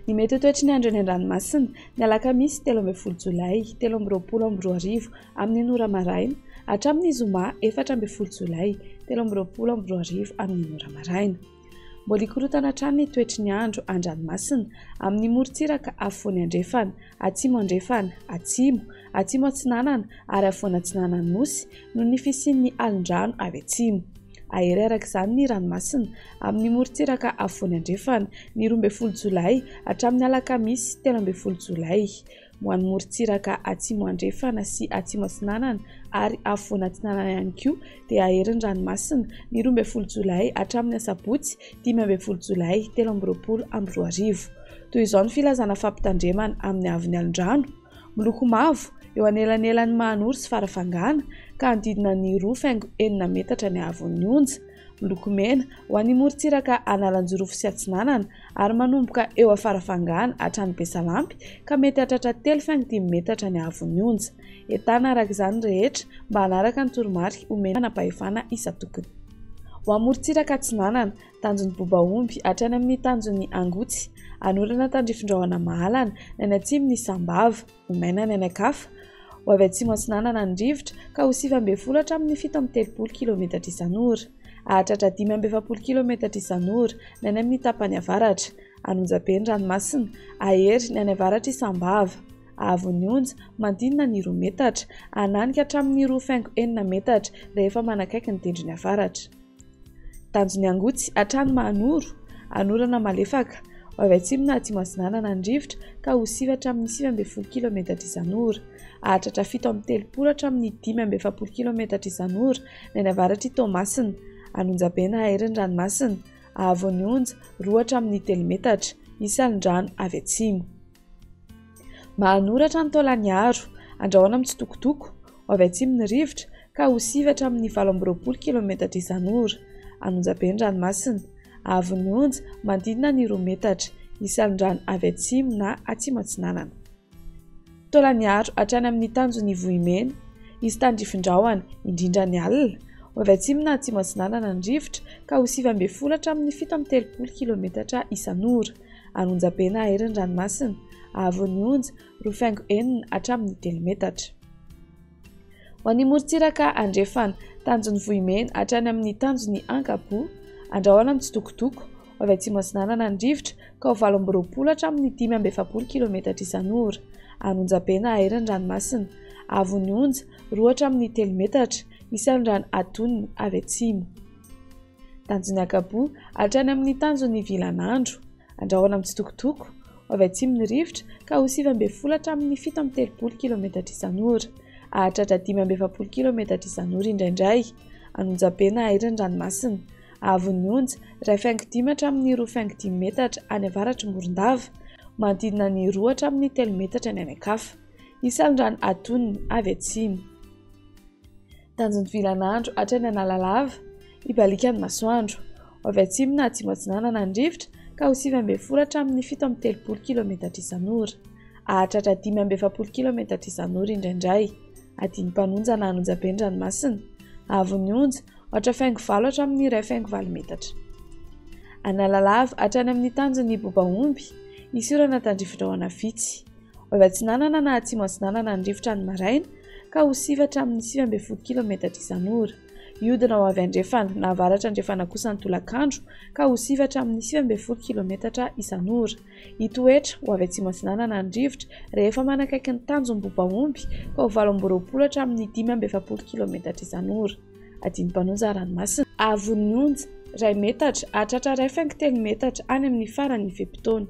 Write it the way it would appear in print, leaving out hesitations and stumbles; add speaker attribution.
Speaker 1: Ny mety toetry ny andro eny an-dranomasina ny alakamisy 13 Jolay 2024 amin'ny ora maraina hatramin'ny zoma 14 Jolay 2024 amin'ny ora maraina. Mbola hikorotana hatrany ny toetry ny andro an-dranomasina amin'ny morontsiraka afovoany andrefana, atsimo andrefana, atsimo atsinanana ary afovoany atsinanana nosy noho ny fisian'ny alin-drano avy atsimo. Ahery araka izany ny ranomasina amin'ny morontsiraka afovoany andrefana ny 12 Jolay hatramin'ny alakamisy 13 Jolay. Ho an'ny morontsiraka atsimo andrefana sy atsimo atsinanana ary afovoany atsinanana ihany koa dia ahery ny ranomasina ny 12 Jolay hatramin'ny asabotsy 15 Jolay 2024. Toy izao ny filazana fampitandremana amin'ny haavon'ny alin-drano. Miloko mavo eo anelanelan'ny Mahanoro sy Farafangana ka handidina ny 2.9 metatra ny haavon'ny onja. Miloko mena ho an'ny morontsiraka Analanjorofo sy Atsinanana ary manomboka eo a Farafangana hatrany Besalampy ka mety hatratra 3.5 metatra ny haavon'ny onja. Entana araka izany rehetra mba hanaraka ny toromarika omena manam-pahefana isa-tokony. Ho amin'ny morontsiraka Atsinanana tanjon'ny Bobaomby hatrany amin'ny tanjon'ny Angotsy, anorana tandrifin-drahona Mahalana ny atsimon'ny Sambava, Omaina ny anakafa. Ho avy atsimo Atsinanana ny rivotra ka ho 9 hatramin'ny 7.30 km isan'ora. Hahatratra 5.70 km isan'ora ny any amin'ny tapany avaratra. Anonjabe ny ranomasina ahery ny any avaratra Sambava. Haavon'ny onja mandinina ny 2 metatra, ananika hatramin'ny 2.9 metatra rehefa manakaiky ny tendrony avaratra. Tanjon'ny Angotsy hatrany Mahanoro, anorana malefaka. Ho avy atsimo na atsimo Atsinanana ny rivotra ka ho 9 hatramin'ny 9.70 km isan'ora. Hahatratra 7.30 hatramin'ny 5.70 km isan'ora ny any avaratra Toamasina. Anonjabe na ahery ny ranomasina. Haavon'ny onja 2 hatramin'ny 3 metatra, misy alin-drano avy atsimo. Mahanoratra ny Taolagnaro, andrahoana amin'ny tsitokotoko. Ho avy atsimo ny rivotra ka ho 9 hatramin'ny 12 km isan'ora. Anonjabe ny ranomasina. Haavon'ny onja mandinina ny 2 metatra, misy alin-drano avy atsimo na atsimo Atsinanana. Taolagnaro hatrany amin'ny tanjon'ny Vohimena, izy tandrifin-drahona indrindra ny alina. Ho avy atsimo na atsimo Atsinanana ny rivotra ka ho 9 hatramin'ny 7.30 km isan'ora. Anonjabe na ahery ny ranomasina. Haavon'ny onja 2.9 hatramin'ny 3 metatra. Ho an'ny morontsiraka andrefana tanjon'ny Vohimena hatrany amin'ny tanjon'ny Ankapo, andrahoana amin'ny tsitokotoko. Ho avy atsimo Atsinanana ny rivotra ka ho 12 hatramin'ny 5.70 km isan'ora. Anonjabe na ahery ny ranomasina. Haavon'ny onja 2 hatramin'ny 3 metatra, misy alin-drano atoniny avy atsimo. Tanjon'ny Ankapo hatrany amin'ny tanjon'ny Vilanandro, andrahoana amin'ny tsitokotoko. Ho avy atsimo ny rivotra ka ho 9 hatramin'ny 7.30 km isan'ora. Hahatratra 5.70 km isan'ora indraindray. Anonjabe na ahery ny ranomasina. Haavon'ny onja 1.5 hatramin'ny 2.5 metatra any avaratra Morondava, mandidina ny 2 hatramin'ny 3 metatra ny anakafa, misy alin-drano atoniny avy atsimo. Tanjon'ny Vilanandro hatrany Analalava, Ibalikany Masoandro. Ho avy atsimo na atsimo Atsinanana ny rivotra ka ho 9 hatramin'ny 7.30 km isan'ora. Hahatratra 5.70 km isan'ora indraindray. Adiny-panonja na anonjabe ny ranomasina. Haavon'ny onja 8.5 hatramin'ny 2.5 metatra. Analalava hatrany amin'ny tanjon'ny Bobaomby, misy orana tandrifin-drahona vitsy. Ho avy Atsinanana na atsimo Atsinanana ny rivotra ny maraina ka ho 9 hatramin'ny 9.70 km isan'ora. Iodina ho avy andrefana na avaratra andrefana kosa ny tolakandro ka ho 9 hatramin'ny 9.70 km isan'ora. Hitoetra ho avy atsimo Atsinanana ny rivotra rehefa manakaiky ny tanjon'ny Bobaomby ka ho 12 hatramin'ny 5.70 km isan'ora. Adiny-panonja ranomasina. Haavon'ny onja 2 metatra hahatratra 2.3 metatra any amin'ny faran'ny fepitony.